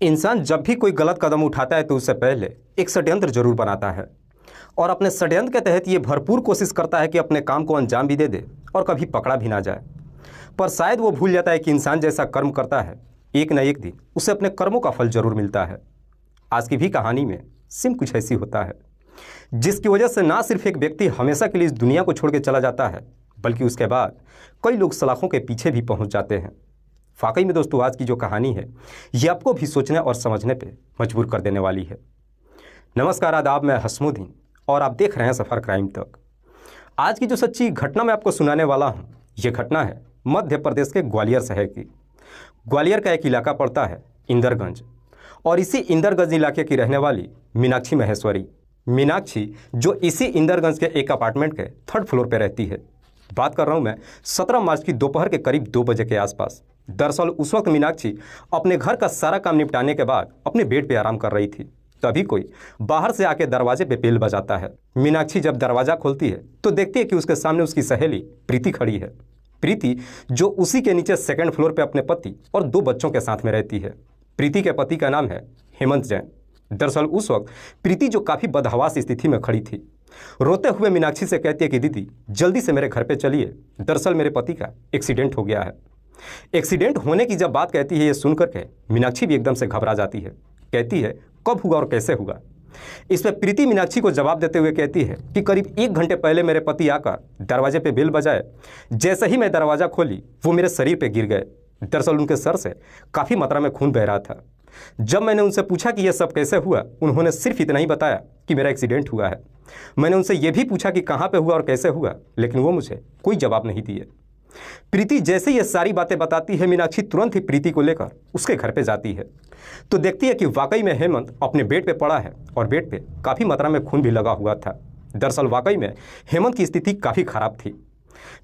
इंसान जब भी कोई गलत कदम उठाता है तो उससे पहले एक षड्यंत्र जरूर बनाता है और अपने षड्यंत्र के तहत ये भरपूर कोशिश करता है कि अपने काम को अंजाम भी दे दे और कभी पकड़ा भी ना जाए। पर शायद वो भूल जाता है कि इंसान जैसा कर्म करता है एक न एक दिन उसे अपने कर्मों का फल जरूर मिलता है। आज की भी कहानी में सिम कुछ ऐसी होता है जिसकी वजह से ना सिर्फ एक व्यक्ति हमेशा के लिए इस दुनिया को छोड़ के चला जाता है बल्कि उसके बाद कई लोग सलाखों के पीछे भी पहुंच जाते हैं। वाकई में दोस्तों, आज की जो कहानी है ये आपको भी सोचने और समझने पे मजबूर कर देने वाली है। नमस्कार, आदाब, मैं हसमुद्दीन और आप देख रहे हैं सफ़र क्राइम तक। आज की जो सच्ची घटना मैं आपको सुनाने वाला हूँ ये घटना है मध्य प्रदेश के ग्वालियर शहर की। ग्वालियर का एक इलाका पड़ता है इंदरगंज और इसी इंदरगंज इलाके की रहने वाली मीनाक्षी महेश्वरी। मीनाक्षी जो इसी इंदरगंज के एक अपार्टमेंट के 3rd फ्लोर पर रहती है। बात कर रहा हूँ मैं 17 मार्च की दोपहर के करीब 2 बजे के आसपास। दरअसल उस वक्त मीनाक्षी अपने घर का सारा काम निपटाने के बाद अपने बेड पे आराम कर रही थी। तभी कोई बाहर से आके दरवाजे पे बेल बजाता है। मीनाक्षी जब दरवाज़ा खोलती है तो देखती है कि उसके सामने उसकी सहेली प्रीति खड़ी है। प्रीति जो उसी के नीचे 2nd फ्लोर पे अपने पति और 2 बच्चों के साथ में रहती है। प्रीति के पति का नाम है हेमंत जैन। दरअसल उस वक्त प्रीति जो काफ़ी बदहवास स्थिति में खड़ी थी, रोते हुए मीनाक्षी से कहती है कि दीदी जल्दी से मेरे घर पे चलिए, दरअसल मेरे पति का एक्सीडेंट हो गया है। एक्सीडेंट होने की जब बात कहती है ये सुन करके मीनाक्षी भी एकदम से घबरा जाती है। कहती है कब हुआ और कैसे हुआ। इस पर प्रीति मीनाक्षी को जवाब देते हुए कहती है कि करीब 1 घंटे पहले मेरे पति आकर दरवाजे पे बेल बजाए। जैसे ही मैं दरवाज़ा खोली वो मेरे शरीर पे गिर गए। दरअसल उनके सर से काफ़ी मात्रा में खून बह रहा था। जब मैंने उनसे पूछा कि यह सब कैसे हुआ, उन्होंने सिर्फ इतना ही बताया कि मेरा एक्सीडेंट हुआ है। मैंने उनसे यह भी पूछा कि कहाँ पे हुआ और कैसे हुआ, लेकिन वो मुझे कोई जवाब नहीं दिए। प्रीति जैसे ये सारी बातें बताती है, मीनाक्षी तुरंत ही प्रीति को लेकर उसके घर पे जाती है तो देखती है कि वाकई में हेमंत अपने बेड पे पड़ा है और बेड पे काफ़ी मात्रा में खून भी लगा हुआ था। दरअसल वाकई में हेमंत की स्थिति काफ़ी खराब थी।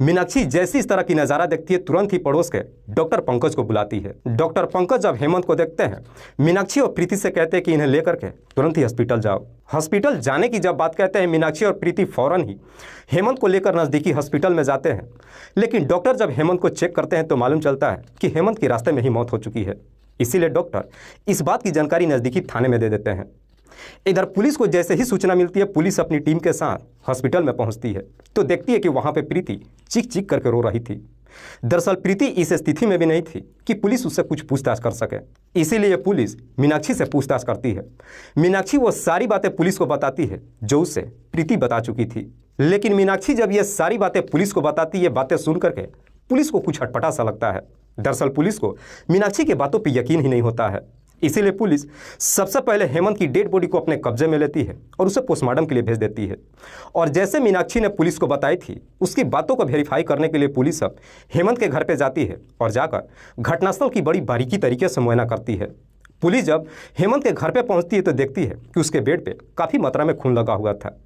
मीनाक्षी जैसी इस तरह की नज़ारा देखती है तुरंत ही पड़ोस के डॉक्टर पंकज को बुलाती है। डॉक्टर पंकज जब हेमंत को देखते हैं, मीनाक्षी और प्रीति से कहते हैं कि इन्हें लेकर के तुरंत ही हॉस्पिटल जाओ। हॉस्पिटल जाने की जब बात कहते हैं, मीनाक्षी और प्रीति फौरन ही हेमंत को लेकर नज़दीकी हॉस्पिटल में जाते हैं। लेकिन डॉक्टर जब हेमंत को चेक करते हैं तो मालूम चलता है कि हेमंत की रास्ते में ही मौत हो चुकी है। इसीलिए डॉक्टर इस बात की जानकारी नज़दीकी थाने में दे देते हैं। इधर पुलिस को जैसे ही सूचना मिलती है, पुलिस अपनी टीम के साथ हॉस्पिटल में पहुंचती है तो देखती है कि वहां पे प्रीति चीख चीख करके रो रही थी। दरअसल प्रीति इस स्थिति में भी नहीं थी कि पुलिस उससे कुछ पूछताछ कर सके, इसीलिए पुलिस मीनाक्षी से पूछताछ करती है। मीनाक्षी वो सारी बातें पुलिस को बताती है जो उससे प्रीति बता चुकी थी। लेकिन मीनाक्षी जब ये सारी बातें पुलिस को बताती है, ये बातें सुन करके पुलिस को कुछ अटपटा सा लगता है। दरअसल पुलिस को मीनाक्षी की बातों पर यकीन ही नहीं होता है। इसीलिए पुलिस सबसे पहले हेमंत की डेड बॉडी को अपने कब्जे में लेती है और उसे पोस्टमार्टम के लिए भेज देती है। और जैसे मीनाक्षी ने पुलिस को बताई थी, उसकी बातों को वेरीफाई करने के लिए पुलिस अब हेमंत के घर पे जाती है और जाकर घटनास्थल की बड़ी बारीकी तरीके से मुआयना करती है। पुलिस जब हेमंत के घर पे पहुंचती है तो देखती है कि उसके बेड पे काफ़ी मात्रा में खून लगा हुआ था।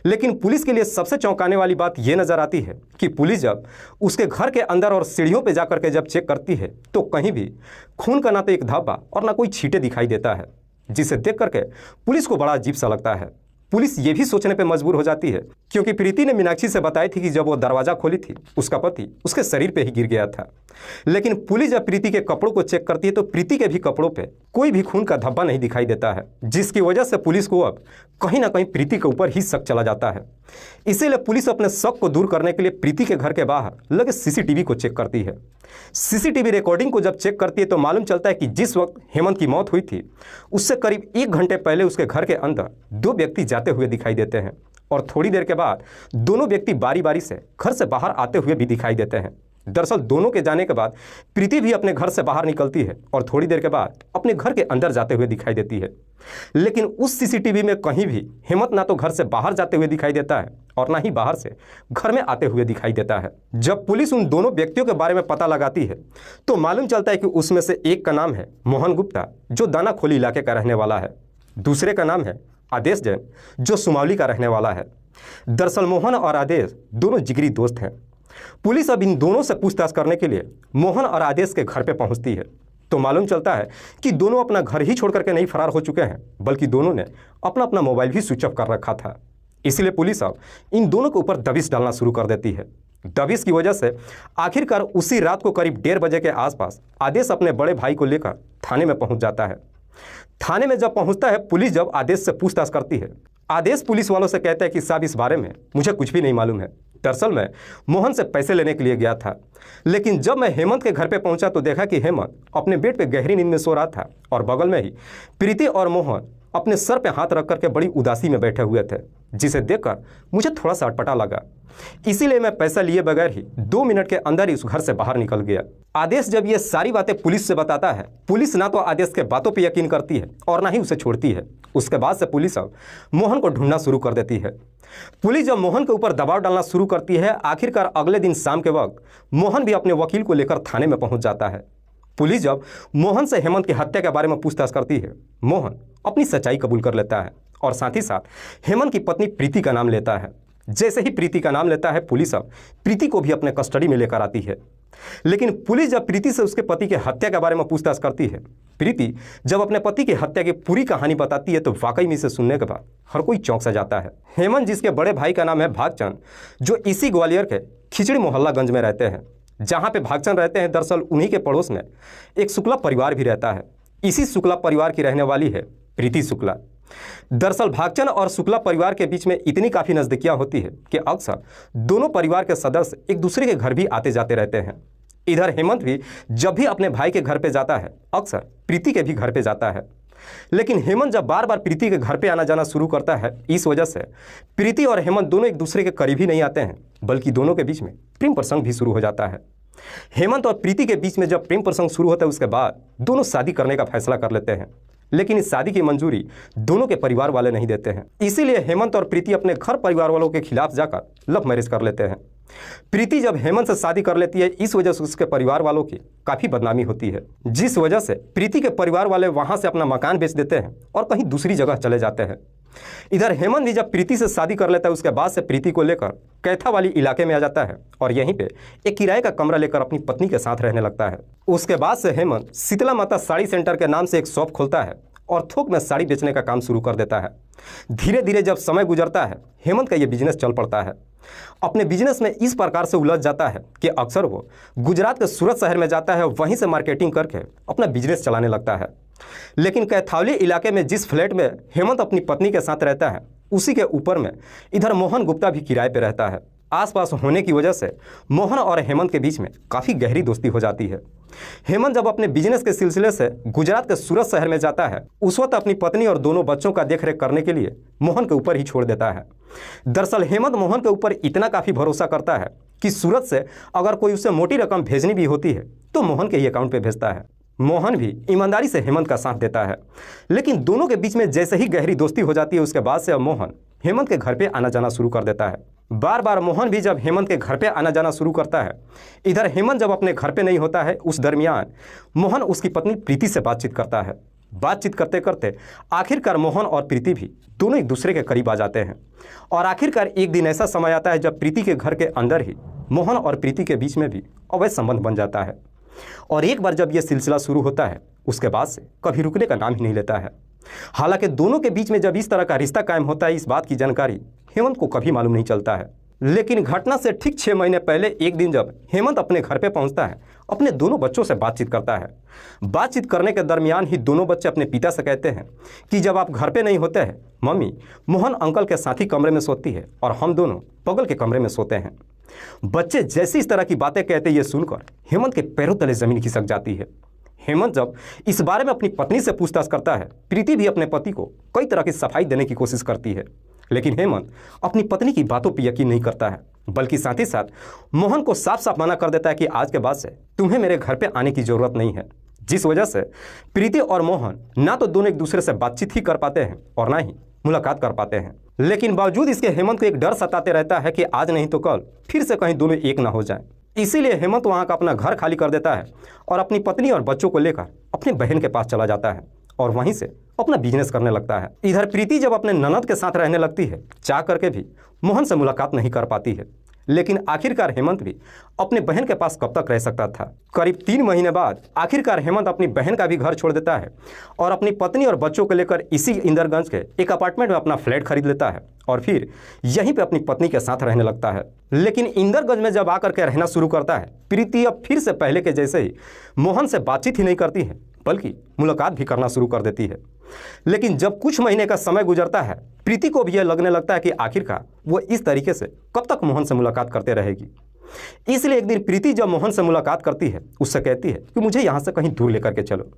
लेकिन पुलिस के लिए सबसे चौंकाने वाली बात यह नजर आती है कि पुलिस जब उसके घर के अंदर और सीढ़ियों पे जाकर के जब चेक करती है तो कहीं भी खून का ना तो एक धब्बा और ना कोई छींटे दिखाई देता है, जिसे देख करके पुलिस को बड़ा अजीब सा लगता है। पुलिस ये भी सोचने पे मजबूर हो जाती है क्योंकि प्रीति ने मीनाक्षी से बताई थी कि जब वो दरवाज़ा खोली थी उसका पति उसके शरीर पे ही गिर गया था। लेकिन पुलिस जब प्रीति के कपड़ों को चेक करती है तो प्रीति के भी कपड़ों पे कोई भी खून का धब्बा नहीं दिखाई देता है, जिसकी वजह से पुलिस को अब कहीं ना कहीं प्रीति के ऊपर ही शक चला जाता है। इसीलिए पुलिस अपने शक को दूर करने के लिए प्रीति के घर के बाहर लगे सीसीटीवी को चेक करती है। सीसीटीवी रिकॉर्डिंग को जब चेक करती है तो मालूम चलता है कि जिस वक्त हेमंत की मौत हुई थी उससे करीब 1 घंटे पहले उसके घर के अंदर 2 व्यक्ति जाते हुए दिखाई देते हैं और थोड़ी देर के बाद दोनों व्यक्ति बारी बारी से घर से बाहर आते हुए भी दिखाई देते हैं। दरअसल दोनों के जाने के बाद प्रीति भी अपने घर से बाहर निकलती है और थोड़ी देर के बाद अपने घर के अंदर जाते हुए दिखाई देती है। लेकिन उस सीसीटीवी में कहीं भी हेमंत ना तो घर से बाहर जाते हुए दिखाई देता है और ना ही बाहर से घर में आते हुए दिखाई देता है। जब पुलिस उन दोनों व्यक्तियों के बारे में पता लगाती है तो मालूम चलता है कि उसमें से एक का नाम है मोहन गुप्ता जो दानाखोली इलाके का रहने वाला है। दूसरे का नाम है आदेश जैन जो सुमावली का रहने वाला है। दरअसल मोहन और आदेश दोनों जिगरी दोस्त हैं। पुलिस अब इन दोनों से पूछताछ करने के लिए मोहन और आदेश के घर पे पहुंचती है तो मालूम चलता है कि दोनों अपना घर ही छोड़ करके नहीं फरार हो चुके हैं, बल्कि दोनों ने अपना अपना मोबाइल भी स्विच ऑफ कर रखा था। इसलिए पुलिस अब इन दोनों के ऊपर दबिश डालना शुरू कर देती है। दबिश की वजह से आखिरकार उसी रात को करीब 1:30 बजे के आसपास आदेश अपने बड़े भाई को लेकर थाने में पहुंच जाता है। थाने में जब पहुंचता है, पुलिस जब आदेश से पूछताछ करती है। आदेश पुलिस वालों से कहता है कि साहब, इस बारे में मुझे कुछ भी नहीं मालूम है। दरअसल मैं मोहन से पैसे लेने के लिए गया था, लेकिन जब मैं हेमंत के घर पे पहुंचा तो देखा कि हेमंत अपने बेड पे गहरी नींद में सो रहा था और बगल में ही प्रीति और मोहन अपने सर पे हाथ रख करके बड़ी उदासी में बैठे हुए थे, जिसे देखकर मुझे थोड़ा सा अटपटा लगा। इसीलिए मैं पैसा लिए बगैर ही 2 मिनट के अंदर ही उस घर से बाहर निकल गया। आदेश जब ये सारी बातें पुलिस से बताता है, पुलिस ना तो आदेश के बातों पर यकीन करती है और ना ही उसे छोड़ती है। उसके बाद से पुलिस अब मोहन को ढूंढना शुरू कर देती है। पुलिस जब मोहन के ऊपर दबाव डालना शुरू करती है, आखिरकार अगले दिन शाम के वक्त मोहन भी अपने वकील को लेकर थाने में पहुंच जाता है। पुलिस जब मोहन से हेमंत की हत्या के बारे में पूछताछ करती है, मोहन अपनी सच्चाई कबूल कर लेता है और साथ ही साथ हेमंत की पत्नी प्रीति का नाम लेता है। जैसे ही प्रीति का नाम लेता है, पुलिस अब प्रीति को भी अपने कस्टडी में लेकर आती है। लेकिन पुलिस जब प्रीति से उसके पति की हत्या के बारे में पूछताछ करती है, प्रीति जब अपने पति की हत्या की पूरी कहानी बताती है, तो वाकई में इसे सुनने के बाद हर कोई चौंक सा जाता है। हेमंत, जिसके बड़े भाई का नाम है भागचंद, जो इसी ग्वालियर के खिचड़ी मोहल्लागंज में रहते हैं, जहाँ पे भागचंद रहते हैं, दरअसल उन्हीं के पड़ोस में एक शुक्ला परिवार भी रहता है। इसी शुक्ला परिवार की रहने वाली है प्रीति शुक्ला। दरअसल भागचंद और शुक्ला परिवार के बीच में इतनी काफ़ी नज़दीकियाँ होती है कि अक्सर दोनों परिवार के सदस्य एक दूसरे के घर भी आते जाते रहते हैं। इधर हेमंत भी जब भी अपने भाई के घर पे जाता है, अक्सर प्रीति के भी घर पे जाता है। लेकिन हेमंत जब बार बार प्रीति के घर पे आना जाना शुरू करता है, इस वजह से प्रीति और हेमंत दोनों एक दूसरे के करीब ही नहीं आते हैं, बल्कि दोनों के बीच में प्रेम प्रसंग भी शुरू हो जाता है। हेमंत और प्रीति के बीच में जब प्रेम प्रसंग शुरू होता है, उसके बाद दोनों शादी करने का फैसला कर लेते हैं। लेकिन इस शादी की मंजूरी दोनों के परिवार वाले नहीं देते हैं। इसीलिए हेमंत और प्रीति अपने घर परिवार वालों के खिलाफ जाकर लव मैरिज कर लेते हैं। प्रीति जब हेमंत से शादी कर लेती है, इस वजह से उसके परिवार वालों की काफ़ी बदनामी होती है, जिस वजह से प्रीति के परिवार वाले वहाँ से अपना मकान बेच देते हैं और कहीं दूसरी जगह चले जाते हैं। इधर हेमंत भी जब प्रीति से शादी कर लेता है, उसके बाद से प्रीति को लेकर कैथा वाली इलाके में आ जाता है और यहीं पे एक किराए का कमरा लेकर अपनी पत्नी के साथ रहने लगता है। उसके बाद से हेमंत शीतला माता साड़ी सेंटर के नाम से एक शॉप खोलता है और थोक में साड़ी बेचने का काम शुरू कर देता है। धीरे धीरे जब समय गुजरता है, हेमंत का ये बिजनेस चल पड़ता है। अपने बिजनेस में इस प्रकार से उलझ जाता है कि अक्सर वो गुजरात के सूरत शहर में जाता है, वहीं से मार्केटिंग करके अपना बिजनेस चलाने लगता है। लेकिन कैथौली इलाके में जिस फ्लैट में हेमंत अपनी पत्नी के साथ रहता है, उसी के ऊपर में इधर मोहन गुप्ता भी किराए पर रहता है। आसपास होने की वजह से मोहन और हेमंत के बीच में काफ़ी गहरी दोस्ती हो जाती है। हेमंत जब अपने बिजनेस के सिलसिले से गुजरात के सूरत शहर में जाता है, उस वक्त अपनी पत्नी और दोनों बच्चों का देखरेख करने के लिए मोहन के ऊपर ही छोड़ देता है। दरअसल हेमंत मोहन के ऊपर इतना काफ़ी भरोसा करता है कि सूरत से अगर कोई उसे मोटी रकम भेजनी भी होती है तो मोहन के ही अकाउंट पे भेजता है। मोहन भी ईमानदारी से हेमंत का साथ देता है। लेकिन दोनों के बीच में जैसे ही गहरी दोस्ती हो जाती है, उसके बाद से अब मोहन हेमंत के घर पे आना जाना शुरू कर देता है। बार बार मोहन भी जब हेमंत के घर पे आना जाना शुरू करता है, इधर हेमंत जब अपने घर पे नहीं होता है, उस दरमियान मोहन उसकी पत्नी प्रीति से बातचीत करता है। बातचीत करते करते आखिरकार मोहन और प्रीति भी दोनों एक दूसरे के करीब आ जाते हैं और आखिरकार एक दिन ऐसा समय आता है जब प्रीति के घर के अंदर ही मोहन और प्रीति के बीच में भी अवैध संबंध बन जाता है। और एक बार जब यह सिलसिला शुरू होता है, उसके बाद से कभी रुकने का नाम ही नहीं लेता है। हालांकि दोनों के बीच में जब इस तरह का रिश्ता कायम होता है, इस बात की जानकारी हेमंत को कभी मालूम नहीं चलता है। लेकिन घटना से ठीक 6 महीने पहले एक दिन जब हेमंत अपने घर पे पहुंचता है, अपने दोनों बच्चों से बातचीत करता है। बातचीत करने के दरमियान ही दोनों बच्चे अपने पिता से कहते हैं कि जब आप घर पे नहीं होते हैं, मम्मी मोहन अंकल के साथ ही कमरे में सोती है और हम दोनों बगल के कमरे में सोते हैं। बच्चे जैसी इस तरह की बातें कहते ये सुनकर हेमंत के पैरों तले जमीन खिसक जाती है। हेमंत जब इस बारे में अपनी पत्नी से पूछताछ करता है, प्रीति भी अपने पति को कई तरह की सफाई देने की कोशिश करती है, लेकिन हेमंत अपनी पत्नी की बातों पर यकीन नहीं करता है, बल्कि साथ ही साथ मोहन को साफ साफ मना कर देता है कि आज के बाद से तुम्हें मेरे घर पे आने की ज़रूरत नहीं है। जिस वजह से प्रीति और मोहन ना तो दोनों एक दूसरे से बातचीत ही कर पाते हैं और ना ही मुलाकात कर पाते हैं। लेकिन बावजूद इसके हेमंत को एक डर सताते रहता है कि आज नहीं तो कल फिर से कहीं दोनों एक ना हो जाएं। इसीलिए हेमंत वहाँ का अपना घर खाली कर देता है और अपनी पत्नी और बच्चों को लेकर अपनी बहन के पास चला जाता है और वहीं से अपना बिजनेस करने लगता है। इधर प्रीति जब अपने ननद के साथ रहने लगती है, चाह करके भी मोहन से मुलाकात नहीं कर पाती है। लेकिन आखिरकार हेमंत भी अपने बहन के पास कब तक रह सकता था। करीब 3 महीने बाद आखिरकार हेमंत अपनी बहन का भी घर छोड़ देता है और अपनी पत्नी और बच्चों को लेकर इसी इंदरगंज के एक अपार्टमेंट में अपना फ्लैट खरीद लेता है और फिर यहीं पे अपनी पत्नी के साथ रहने लगता है। लेकिन इंदरगंज में जब आकर के रहना शुरू करता है, प्रीति अब फिर से पहले के जैसे ही मोहन से बातचीत ही नहीं करती है, बल्कि मुलाकात भी करना शुरू कर देती है। लेकिन जब कुछ महीने का समय गुजरता है, प्रीति को भी यह लगने लगता है कि आखिरकार वो इस तरीके से कब तक मोहन से मुलाकात करते रहेगी। इसलिए एक दिन प्रीति जब मोहन से मुलाकात करती है, उससे कहती है कि मुझे यहाँ से कहीं दूर लेकर के चलो।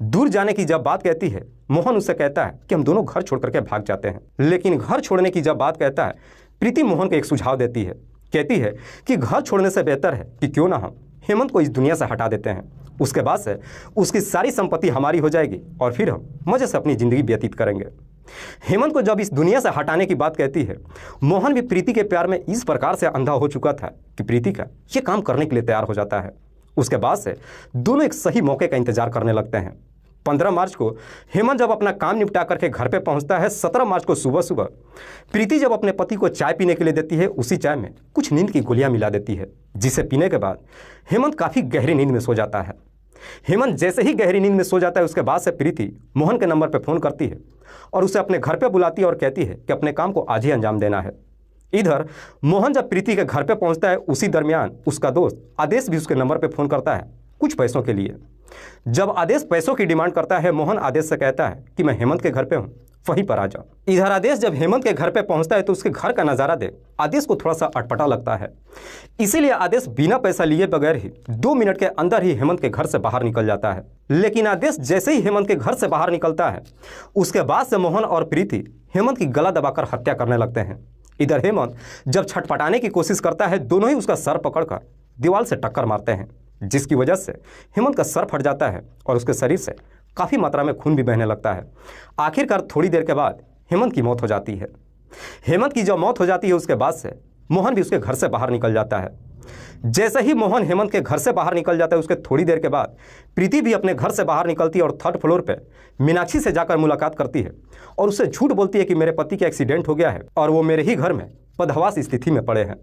दूर जाने की जब बात कहती है, मोहन उससे कहता है कि हम दोनों घर छोड़ करके भाग जाते हैं। लेकिन घर छोड़ने की जब बात कहता है, प्रीति मोहन को एक सुझाव देती है। कहती है कि घर छोड़ने से बेहतर है कि क्यों ना हम हेमंत को इस दुनिया से हटा देते हैं। उसके बाद से उसकी सारी संपत्ति हमारी हो जाएगी और फिर हम मजे से अपनी ज़िंदगी व्यतीत करेंगे। हेमंत को जब इस दुनिया से हटाने की बात कहती है, मोहन भी प्रीति के प्यार में इस प्रकार से अंधा हो चुका था कि प्रीति का ये काम करने के लिए तैयार हो जाता है। उसके बाद से दोनों एक सही मौके का इंतजार करने लगते हैं। 15 मार्च को हेमंत जब अपना काम निपटा करके घर पे पहुंचता है, 17 मार्च को सुबह सुबह प्रीति जब अपने पति को चाय पीने के लिए देती है, उसी चाय में कुछ नींद की गोलियां मिला देती है, जिसे पीने के बाद हेमंत काफ़ी गहरी नींद में सो जाता है। हेमंत जैसे ही गहरी नींद में सो जाता है, उसके बाद से प्रीति मोहन के नंबर पर फ़ोन करती है और उसे अपने घर पर बुलाती है और कहती है कि अपने काम को आज ही अंजाम देना है। इधर मोहन जब प्रीति के घर पे पहुंचता है, उसी दरमियान उसका दोस्त आदेश भी उसके नंबर पे फ़ोन करता है कुछ पैसों के लिए। जब आदेश पैसों की डिमांड करता है, मोहन आदेश से कहता है कि मैं हेमंत के घर पे हूँ, वहीं पर आ जाओ। इधर आदेश जब हेमंत के घर पे पहुंचता है तो उसके घर का नज़ारा देख आदेश को थोड़ा सा अटपटा लगता है। इसीलिए आदेश बिना पैसा लिए बगैर ही 2 मिनट के अंदर ही हेमंत के घर से बाहर निकल जाता है। लेकिन आदेश जैसे ही हेमंत के घर से बाहर निकलता है, उसके बाद से मोहन और प्रीति हेमंत की गला दबाकर हत्या करने लगते हैं। इधर हेमंत जब छटपटाने की कोशिश करता है, दोनों ही उसका सर पकड़कर दीवार से टक्कर मारते हैं, जिसकी वजह से हेमंत का सर फट जाता है और उसके शरीर से काफ़ी मात्रा में खून भी बहने लगता है। आखिरकार थोड़ी देर के बाद हेमंत की मौत हो जाती है। हेमंत की जब मौत हो जाती है, उसके बाद से मोहन भी उसके घर से बाहर निकल जाता है। जैसे ही मोहन हेमंत के घर से बाहर निकल जाता है, उसके थोड़ी देर के बाद प्रीति भी अपने घर से बाहर निकलती है और 3rd फ्लोर पे मीनाक्षी से जाकर मुलाकात करती है और उससे झूठ बोलती है कि मेरे पति का एक्सीडेंट हो गया है और वो मेरे ही घर में बदहवास स्थिति में पड़े हैं।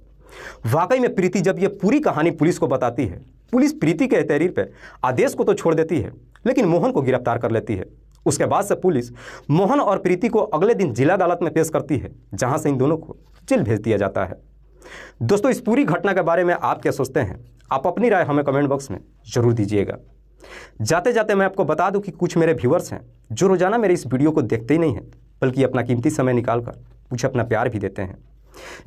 वाकई में प्रीति जब ये पूरी कहानी पुलिस को बताती है, पुलिस प्रीति के तहरीर पे आदेश को तो छोड़ देती है, लेकिन मोहन को गिरफ्तार कर लेती है। उसके बाद से पुलिस मोहन और प्रीति को अगले दिन जिला अदालत में पेश करती है, जहां से इन दोनों को जेल भेज दिया जाता है। दोस्तों, इस पूरी घटना के बारे में आप क्या सोचते हैं? आप अपनी राय हमें कमेंट बॉक्स में जरूर दीजिएगा। जाते जाते मैं आपको बता दूं कि कुछ मेरे व्यूअर्स हैं जो रोजाना मेरे इस वीडियो को देखते ही नहीं हैं, बल्कि अपना कीमती समय निकालकर मुझे अपना प्यार भी देते हैं।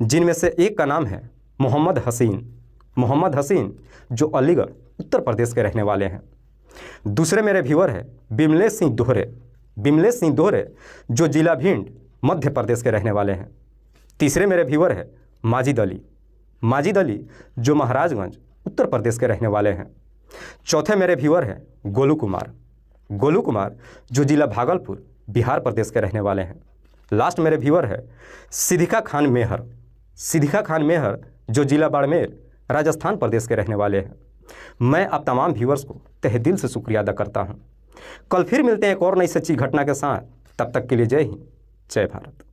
जिनमें से एक का नाम है मोहम्मद हसीन, जो अलीगढ़ उत्तर प्रदेश के रहने वाले हैं। दूसरे मेरे व्यूअर है बिमलेश सिंह दोहरे, जो जिला भिंड मध्य प्रदेश के रहने वाले हैं। तीसरे मेरे व्यूअर है माजिद अली, जो महाराजगंज उत्तर प्रदेश के रहने वाले हैं। चौथे मेरे व्यूअर है गोलू कुमार, जो जिला भागलपुर बिहार प्रदेश के रहने वाले हैं। लास्ट मेरे व्यूअर है सिद्दीक़ा खान मेहर, जो जिला बाड़मेर राजस्थान प्रदेश के रहने वाले हैं। मैं आप तमाम व्यूअर्स को तहे दिल से शुक्रिया अदा करता हूं। कल फिर मिलते हैं एक और नई सच्ची घटना के साथ। तब तक के लिए जय हिंद, जय भारत।